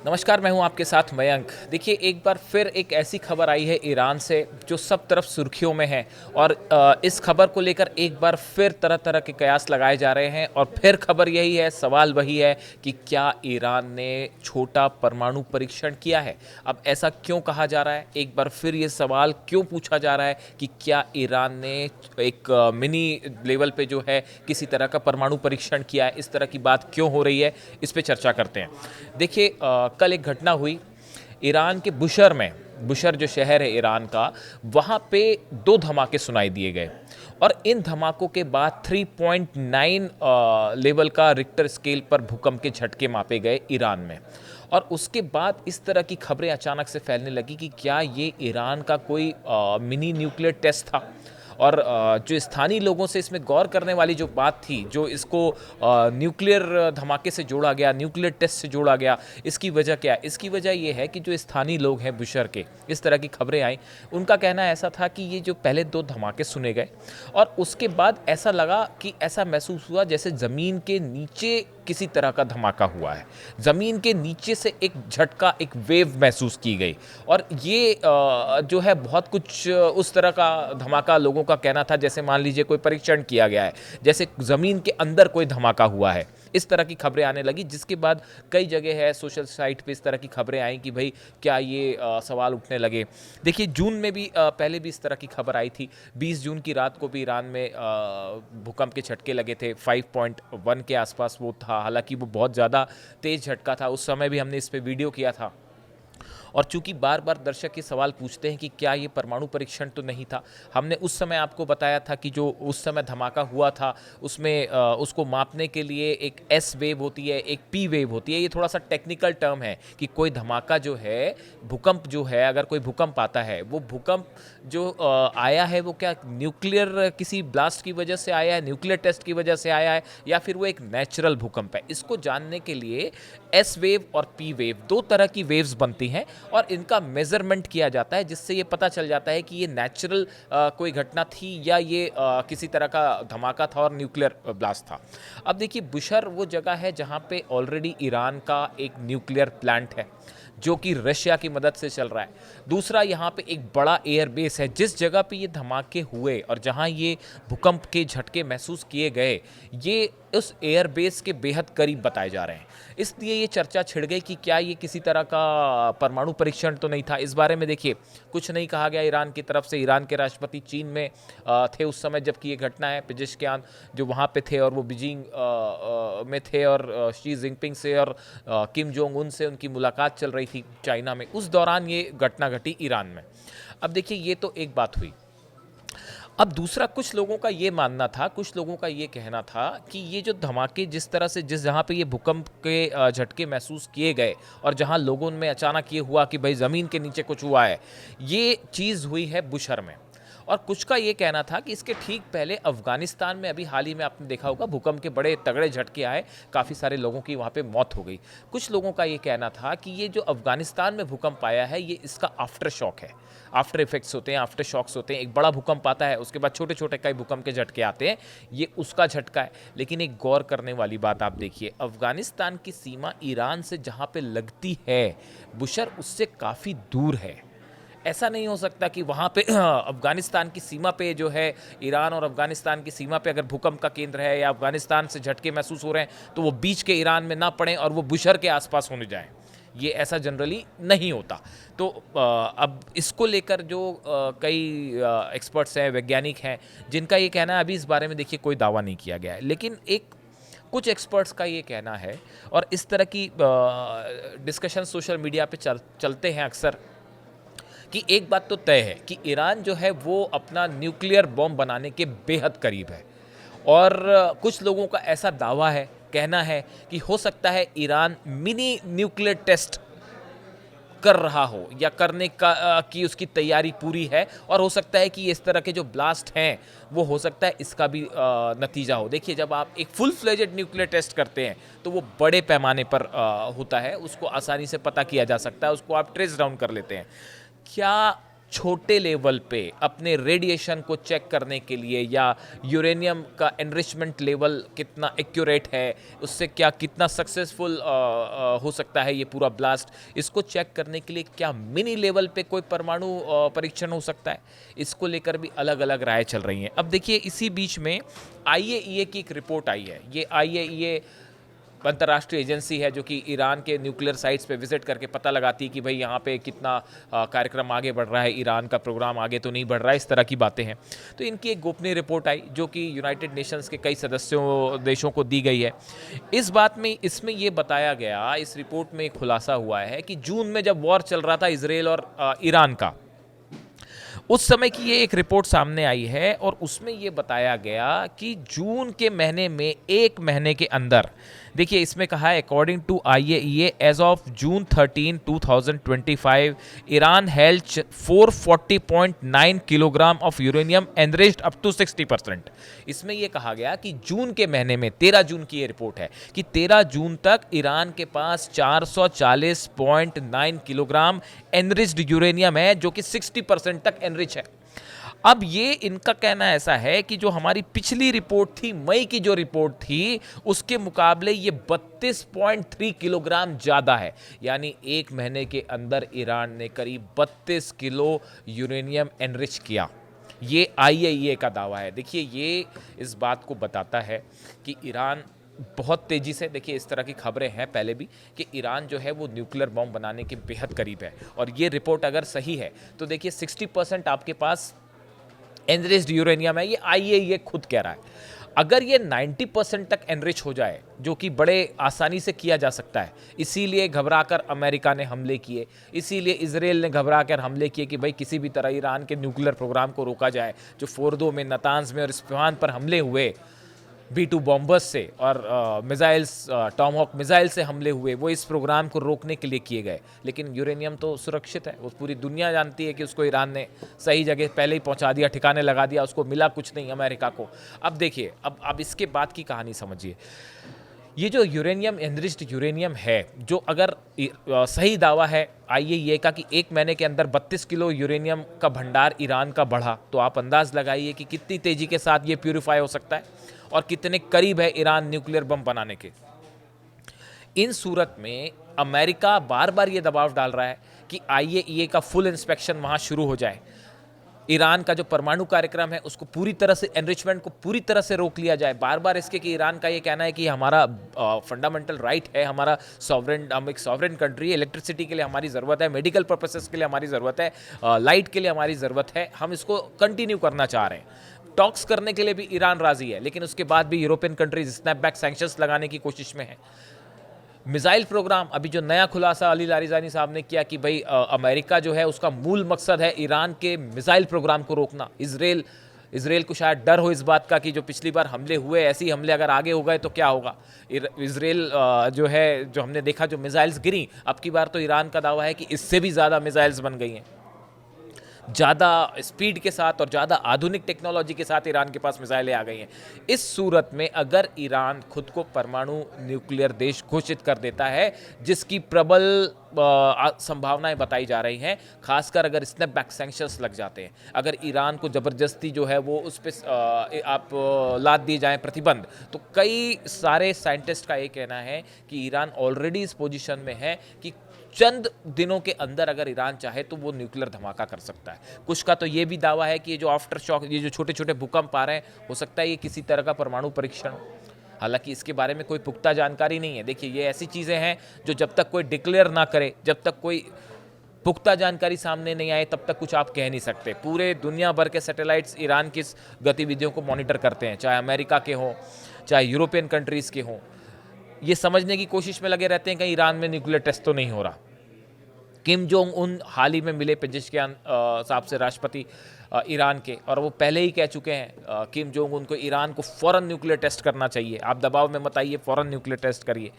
नमस्कार, मैं हूं आपके साथ मयंक। देखिए, एक बार फिर एक ऐसी खबर आई है ईरान से जो सब तरफ सुर्खियों में है और इस खबर को लेकर एक बार फिर तरह-तरह के कयास लगाए जा रहे हैं और फिर खबर यही है, सवाल वही है कि क्या ईरान ने छोटा परमाणु परीक्षण किया है? अब ऐसा क्यों कहा जा रहा है? एक बार फिर ये सवाल क्यों पूछा जा रहा है कि क्या ईरान ने एक मिनी लेवल पे जो है किसी तरह का परमाणु परीक्षण किया है? इस तरह की बात क्यों हो रही है? इस पे चर्चा करते हैं। देखिए, कल एक घटना हुई ईरान के बुशर में। बुशर जो शहर है ईरान का, वहाँ पे दो धमाके सुनाई दिए गए और इन धमाकों के बाद 3.9 लेवल का रिक्टर स्केल पर भूकंप के झटके मापे गए ईरान में। और उसके बाद इस तरह की खबरें अचानक से फैलने लगी कि क्या ये ईरान का कोई मिनी न्यूक्लियर टेस्ट था। और जो स्थानीय लोगों से इसमें गौर करने वाली जो बात थी, जो इसको न्यूक्लियर धमाके से जोड़ा गया, न्यूक्लियर टेस्ट से जोड़ा गया, इसकी वजह क्या है? इसकी वजह ये है कि जो स्थानीय लोग हैं बुशर के, इस तरह की खबरें आई, उनका कहना ऐसा था कि ये जो पहले दो धमाके सुने गए और उसके बाद ऐसा लगा कि ऐसा महसूस हुआ जैसे ज़मीन के नीचे किसी तरह का धमाका हुआ है। ज़मीन के नीचे से एक झटका, एक वेव महसूस की गई और ये जो है बहुत कुछ उस तरह का धमाका लोगों का कहना था जैसे मान लीजिए कोई परीक्षण किया गया है, जैसे ज़मीन के अंदर कोई धमाका हुआ है। इस तरह की खबरें आने लगी, जिसके बाद कई जगह है सोशल साइट पे इस तरह की खबरें आई कि भाई क्या ये सवाल उठने लगे। देखिए, जून में भी पहले भी इस तरह की खबर आई थी। 20 जून की रात को भी ईरान में भूकंप के झटके लगे थे। 5.1 के आसपास वो था, हालांकि वो बहुत ज़्यादा तेज़ झटका था। उस समय भी हमने इस पर वीडियो किया था। और चूंकि बार बार दर्शक ये सवाल पूछते हैं कि क्या ये परमाणु परीक्षण तो नहीं था, हमने उस समय आपको बताया था कि जो उस समय धमाका हुआ था उसमें उसको मापने के लिए एक एस वेव होती है, एक पी वेव होती है। ये थोड़ा सा टेक्निकल टर्म है कि कोई धमाका जो है, भूकंप जो है, अगर कोई भूकंप आता है, वो भूकंप जो आया है वो क्या न्यूक्लियर किसी ब्लास्ट की वजह से आया है, न्यूक्लियर टेस्ट की वजह से आया है, या फिर वो एक नेचुरल भूकंप है। इसको जानने के लिए एस वेव और पी वेव, दो तरह की वेव्स बनती हैं और इनका मेजरमेंट किया जाता है, जिससे ये पता चल जाता है कि ये नेचुरल कोई घटना थी या ये किसी तरह का धमाका था और न्यूक्लियर ब्लास्ट था। अब देखिए, बुशर वो जगह है जहाँ पे ऑलरेडी ईरान का एक न्यूक्लियर प्लांट है जो कि रशिया की मदद से चल रहा है। दूसरा, यहाँ पे एक बड़ा एयरबेस है। जिस जगह पे ये धमाके हुए और जहाँ ये भूकंप के झटके महसूस किए गए, ये उस एयरबेस के बेहद करीब बताए जा रहे हैं। इसलिए ये चर्चा छिड़ गई कि क्या ये किसी तरह का परमाणु परीक्षण तो नहीं था। इस बारे में देखिए, कुछ नहीं कहा गया ईरान की तरफ से। ईरान के राष्ट्रपति चीन में थे उस समय जबकि ये घटना है। पेजेश्कियान जो वहाँ पे थे और वो बीजिंग में थे और शी जिनपिंग से और किम जोंग उन से उनकी मुलाकात चल रही थी चाइना में। उस दौरान ये घटना घटी ईरान में। अब देखिए, ये तो एक बात हुई। अब दूसरा, कुछ लोगों का ये मानना था, कुछ लोगों का ये कहना था कि ये जो धमाके जिस तरह से जहाँ पे ये भूकंप के झटके महसूस किए गए और जहाँ लोगों में अचानक ये हुआ कि भाई ज़मीन के नीचे कुछ हुआ है, ये चीज़ हुई है बुशर में। और कुछ का ये कहना था कि इसके ठीक पहले अफगानिस्तान में अभी हाल ही में आपने देखा होगा भूकंप के बड़े तगड़े झटके आए, काफ़ी सारे लोगों की वहाँ पे मौत हो गई। कुछ लोगों का ये कहना था कि ये जो अफगानिस्तान में भूकंप आया है, ये इसका आफ्टर शॉक है। आफ्टर इफेक्ट्स होते हैं, आफ्टर शॉक्स होते हैं। एक बड़ा भूकंप आता है, उसके बाद छोटे छोटे कई भूकंप के झटके आते हैं, ये उसका झटका है। लेकिन एक गौर करने वाली बात आप देखिए, अफगानिस्तान की सीमा ईरान से जहाँ पे लगती है, बुशर उससे काफ़ी दूर है। ऐसा नहीं हो सकता कि वहाँ पे अफगानिस्तान की सीमा पे जो है, ईरान और अफगानिस्तान की सीमा पे अगर भूकंप का केंद्र है या अफगानिस्तान से झटके महसूस हो रहे हैं तो वो बीच के ईरान में ना पड़े और वो बुशर के आसपास होने जाएं। ये ऐसा जनरली नहीं होता। तो अब इसको लेकर जो कई एक्सपर्ट्स हैं, वैज्ञानिक हैं, जिनका ये कहना है, अभी इस बारे में देखिए कोई दावा नहीं किया गया है, लेकिन एक कुछ एक्सपर्ट्स का ये कहना है और इस तरह की डिस्कशन सोशल मीडिया पे चलते हैं अक्सर कि एक बात तो तय है कि ईरान जो है वो अपना न्यूक्लियर बॉम्ब बनाने के बेहद करीब है। और कुछ लोगों का ऐसा दावा है, कहना है कि हो सकता है ईरान मिनी न्यूक्लियर टेस्ट कर रहा हो या करने का की उसकी तैयारी पूरी है और हो सकता है कि इस तरह के जो ब्लास्ट हैं वो हो सकता है इसका भी नतीजा हो। देखिए, जब आप एक फुल फ्लेजेड न्यूक्लियर टेस्ट करते हैं तो वो बड़े पैमाने पर होता है, उसको आसानी से पता किया जा सकता है, उसको आप ट्रेस डाउन कर लेते हैं। क्या छोटे लेवल पे अपने रेडिएशन को चेक करने के लिए या यूरेनियम का एनरिचमेंट लेवल कितना एक्यूरेट है, उससे क्या कितना सक्सेसफुल हो सकता है ये पूरा ब्लास्ट, इसको चेक करने के लिए क्या मिनी लेवल पे कोई परमाणु परीक्षण हो सकता है, इसको लेकर भी अलग अलग राय चल रही हैं। अब देखिए इसी बीच में आईएईए की एक रिपोर्ट आई है। ये आईएईए अंतर्राष्ट्रीय एजेंसी है जो कि ईरान के न्यूक्लियर साइट्स पे विजिट करके पता लगाती है कि भाई यहाँ पे कितना कार्यक्रम आगे बढ़ रहा है, ईरान का प्रोग्राम आगे तो नहीं बढ़ रहा है, इस तरह की बातें हैं। तो इनकी एक गोपनीय रिपोर्ट आई जो कि यूनाइटेड नेशंस के कई सदस्यों देशों को दी गई है। इस बात में इसमें ये बताया गया, इस रिपोर्ट में खुलासा हुआ है कि जून में जब वॉर चल रहा था इसराइल और ईरान का, उस समय की ये एक रिपोर्ट सामने आई है और उसमें ये बताया गया कि जून के महीने में एक महीने के अंदर, देखिए इसमें कहा है according to IAEA as of June 13 2025 Iran held 440.9 kilogram of uranium enriched up to 60%। इसमें यह कहा गया कि जून के महीने में 13 जून की ये रिपोर्ट है कि 13 जून तक ईरान के पास 440.9 किलोग्राम एनरिच्ड यूरेनियम है जो कि 60% तक एनरिच है। अब ये इनका कहना ऐसा है कि जो हमारी पिछली रिपोर्ट थी, मई की जो रिपोर्ट थी, उसके मुकाबले ये 32.3 किलोग्राम ज़्यादा है। यानी एक महीने के अंदर ईरान ने करीब 32 किलो यूरेनियम एनरिच किया। ये आईएईए का दावा है। देखिए ये इस बात को बताता है कि ईरान बहुत तेज़ी से, देखिए इस तरह की खबरें हैं पहले भी कि ईरान जो है वो न्यूक्लियर बॉम्ब बनाने के बेहद करीब है। और ये रिपोर्ट अगर सही है तो देखिए 60% आपके पास एनरिच्ड यूरेनियम है, ये आईएईए खुद कह रहा है। अगर ये 90% तक एनरिच हो जाए, जो कि बड़े आसानी से किया जा सकता है, इसीलिए घबराकर अमेरिका ने हमले किए, इसीलिए इजराइल ने घबराकर हमले किए कि भाई किसी भी तरह ईरान के न्यूक्लियर प्रोग्राम को रोका जाए। जो फोर्दो में, नतांज में और इस्फहान पर हमले हुए B-2 बॉम्बर्स से और मिसाइल्स, टॉमहॉक मिसाइल से हमले हुए, वो इस प्रोग्राम को रोकने के लिए किए गए। लेकिन यूरेनियम तो सुरक्षित है, वो पूरी दुनिया जानती है कि उसको ईरान ने सही जगह पहले ही पहुंचा दिया, ठिकाने लगा दिया, उसको मिला कुछ नहीं अमेरिका को। अब देखिए, अब इसके बाद की कहानी समझिए। ये जो यूरेनियम, एनरिच्ड यूरेनियम है, जो अगर सही दावा है आईएईए का कि एक महीने के अंदर 32 किलो यूरेनियम का भंडार ईरान का बढ़ा, तो आप अंदाज लगाइए कि कितनी तेज़ी के साथ ये प्यूरिफाई हो सकता है और कितने करीब है ईरान न्यूक्लियर बम बनाने के। इन सूरत में अमेरिका बार बार ये दबाव डाल रहा है कि आईएईए का फुल इंस्पेक्शन वहाँ शुरू हो जाए, ईरान का जो परमाणु कार्यक्रम है उसको पूरी तरह से, एनरिचमेंट को पूरी तरह से रोक लिया जाए। बार बार इसके कि ईरान का ये कहना है कि हमारा फंडामेंटल राइट है, हमारा सॉवरेन, हम एक सॉवरेन कंट्री है, इलेक्ट्रिसिटी के लिए हमारी ज़रूरत है, मेडिकल पर्पसेस के लिए हमारी ज़रूरत है, लाइट के लिए हमारी ज़रूरत है, हम इसको कंटिन्यू करना चाह रहे हैं। टॉक्स करने के लिए भी ईरान राजी है, लेकिन उसके बाद भी यूरोपियन कंट्रीज स्नैपबैक सैंक्शंस लगाने की कोशिश में है। मिसाइल प्रोग्राम, अभी जो नया खुलासा अली लारिजानी साहब ने किया कि भाई अमेरिका जो है उसका मूल मकसद है ईरान के मिसाइल प्रोग्राम को रोकना। इजराइल को शायद डर हो इस बात का कि जो पिछली बार हमले हुए, ऐसे ही हमले अगर आगे हो गए तो क्या होगा। इजराइल जो है, जो हमने देखा जो मिसाइल्स गिरी, अब की बार तो ईरान का दावा है कि इससे भी ज़्यादा मिसाइल्स बन गई हैं, ज़्यादा स्पीड के साथ और ज़्यादा आधुनिक टेक्नोलॉजी के साथ ईरान के पास मिसाइलें आ गई हैं। इस सूरत में अगर ईरान खुद को परमाणु न्यूक्लियर देश घोषित कर देता है, जिसकी प्रबल संभावनाएं बताई जा रही हैं, खासकर अगर स्नैपबैक सैंक्शंस लग जाते हैं, अगर ईरान को ज़बरदस्ती जो है वो उस पर आप लाद दिए जाएं प्रतिबंध, तो कई सारे साइंटिस्ट का ये कहना है कि ईरान ऑलरेडी इस पोजीशन में है कि चंद दिनों के अंदर अगर ईरान चाहे तो वो न्यूक्लियर धमाका कर सकता है। कुछ का तो ये भी दावा है कि ये जो आफ्टर शॉक, ये जो छोटे छोटे भूकंप आ रहे हैं, हो सकता है ये किसी तरह का परमाणु परीक्षण हो। हालांकि इसके बारे में कोई पुख्ता जानकारी नहीं है। देखिए ये ऐसी चीज़ें हैं जो जब तक कोई डिक्लेयर ना करे, जब तक कोई पुख्ता जानकारी सामने नहीं आए, तब तक कुछ आप कह नहीं सकते। पूरे दुनिया भर के सैटेलाइट्स ईरान की गतिविधियों को मॉनिटर करते हैं, चाहे अमेरिका के हों, चाहे यूरोपियन कंट्रीज़ के हों। ये समझने की कोशिश में लगे रहते हैं कहीं ईरान में न्यूक्लियर टेस्ट तो नहीं हो रहा। किम जोंग उन हाल ही में मिले पेजिशकियान साहब से, राष्ट्रपति ईरान के, और वो पहले ही कह चुके हैं किम जोंग उन को ईरान को फ़ौरन न्यूक्लियर टेस्ट करना चाहिए, आप दबाव में मत आइए, फ़ौरन न्यूक्लियर टेस्ट करिए।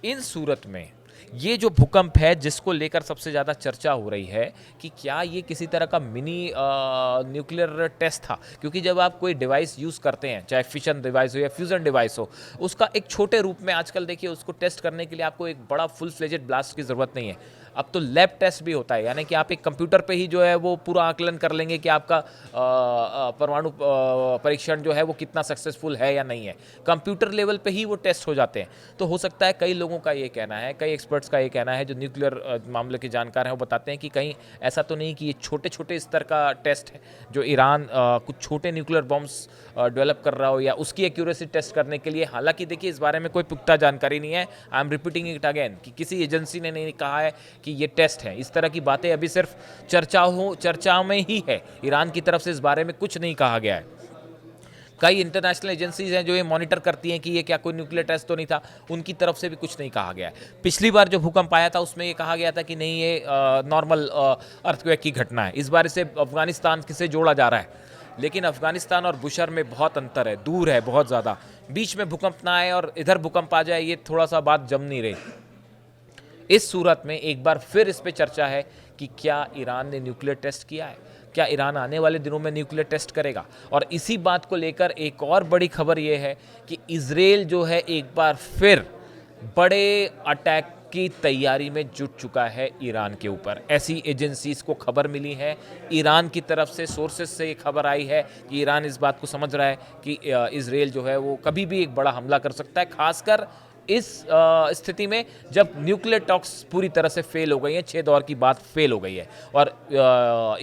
इन सूरत में ये जो भूकंप है जिसको लेकर सबसे ज़्यादा चर्चा हो रही है कि क्या ये किसी तरह का मिनी न्यूक्लियर टेस्ट था, क्योंकि जब आप कोई डिवाइस यूज़ करते हैं, चाहे फिशन डिवाइस हो या फ्यूज़न डिवाइस हो, उसका एक छोटे रूप में आजकल देखिए उसको टेस्ट करने के लिए आपको एक बड़ा फुल फ्लेजेड ब्लास्ट की ज़रूरत नहीं है। अब तो लैब टेस्ट भी होता है, यानी कि आप एक कंप्यूटर पे ही जो है वो पूरा आकलन कर लेंगे कि आपका परमाणु परीक्षण जो है वो कितना सक्सेसफुल है या नहीं है। कंप्यूटर लेवल पे ही वो टेस्ट हो जाते हैं। तो हो सकता है, कई लोगों का ये कहना है, कई एक्सपर्ट्स का ये कहना है, जो न्यूक्लियर मामले के जानकार हैं, वो बताते हैं कि कहीं ऐसा तो नहीं कि ये छोटे छोटे स्तर का टेस्ट है, जो ईरान कुछ छोटे न्यूक्लियर बॉम्ब्स डेवलप कर रहा हो या उसकी एक्यूरेसी टेस्ट करने के लिए। हालांकि देखिए, इस बारे में कोई पुख्ता जानकारी नहीं है। I am repeating it again कि किसी एजेंसी ने नहीं कहा है कि ये टेस्ट है। इस तरह की बातें अभी सिर्फ चर्चाओं में ही है। ईरान की तरफ से इस बारे में कुछ नहीं कहा गया है। कई इंटरनेशनल एजेंसीज हैं जो ये मॉनिटर करती हैं कि ये क्या कोई न्यूक्लियर टेस्ट तो नहीं था, उनकी तरफ से भी कुछ नहीं कहा गया है। पिछली बार जो भूकंप आया था उसमें ये कहा गया था कि नहीं, ये नॉर्मल अर्थक्वेक की घटना है। इस बार इसे अफगानिस्तान से जोड़ा जा रहा है, लेकिन अफगानिस्तान और बुशर में बहुत अंतर है, दूर है बहुत ज़्यादा। बीच में भूकंप ना आए और इधर भूकंप आ जाए, ये थोड़ा सा बात जम नहीं रही। इस सूरत में एक बार फिर इस पे चर्चा है कि क्या ईरान ने न्यूक्लियर टेस्ट किया है, क्या ईरान आने वाले दिनों में न्यूक्लियर टेस्ट करेगा। और इसी बात को लेकर एक और बड़ी खबर यह है कि इजराइल जो है एक बार फिर बड़े अटैक की तैयारी में जुट चुका है ईरान के ऊपर। ऐसी एजेंसीज को खबर मिली है, ईरान की तरफ से सोर्सेज से ये खबर आई है कि ईरान इस बात को समझ रहा है कि इजराइल जो है वो कभी भी एक बड़ा हमला कर सकता है, खासकर इस स्थिति में जब न्यूक्लियर टॉक्स पूरी तरह से फेल हो गई हैं, 6 दौर की बात फेल हो गई है और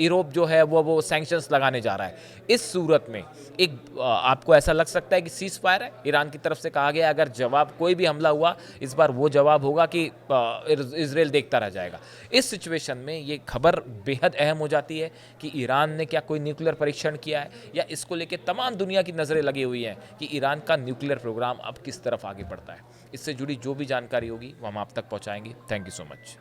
यूरोप जो है वो सैंक्शंस लगाने जा रहा है। इस सूरत में एक आपको ऐसा लग सकता है कि सीज फायर है, ईरान की तरफ से कहा गया अगर जवाब कोई भी हमला हुआ, इस बार वो जवाब होगा कि इजराइल देखता रह जाएगा। इस सिचुएशन में ये खबर बेहद अहम हो जाती है कि ईरान ने क्या कोई न्यूक्लियर परीक्षण किया है, या इसको लेकर तमाम दुनिया की नज़रें लगी हुई हैं कि ईरान का न्यूक्लियर प्रोग्राम अब किस तरफ आगे बढ़ता है। इससे जुड़ी जो भी जानकारी होगी वो हम आप तक पहुंचाएंगे। Thank you so much.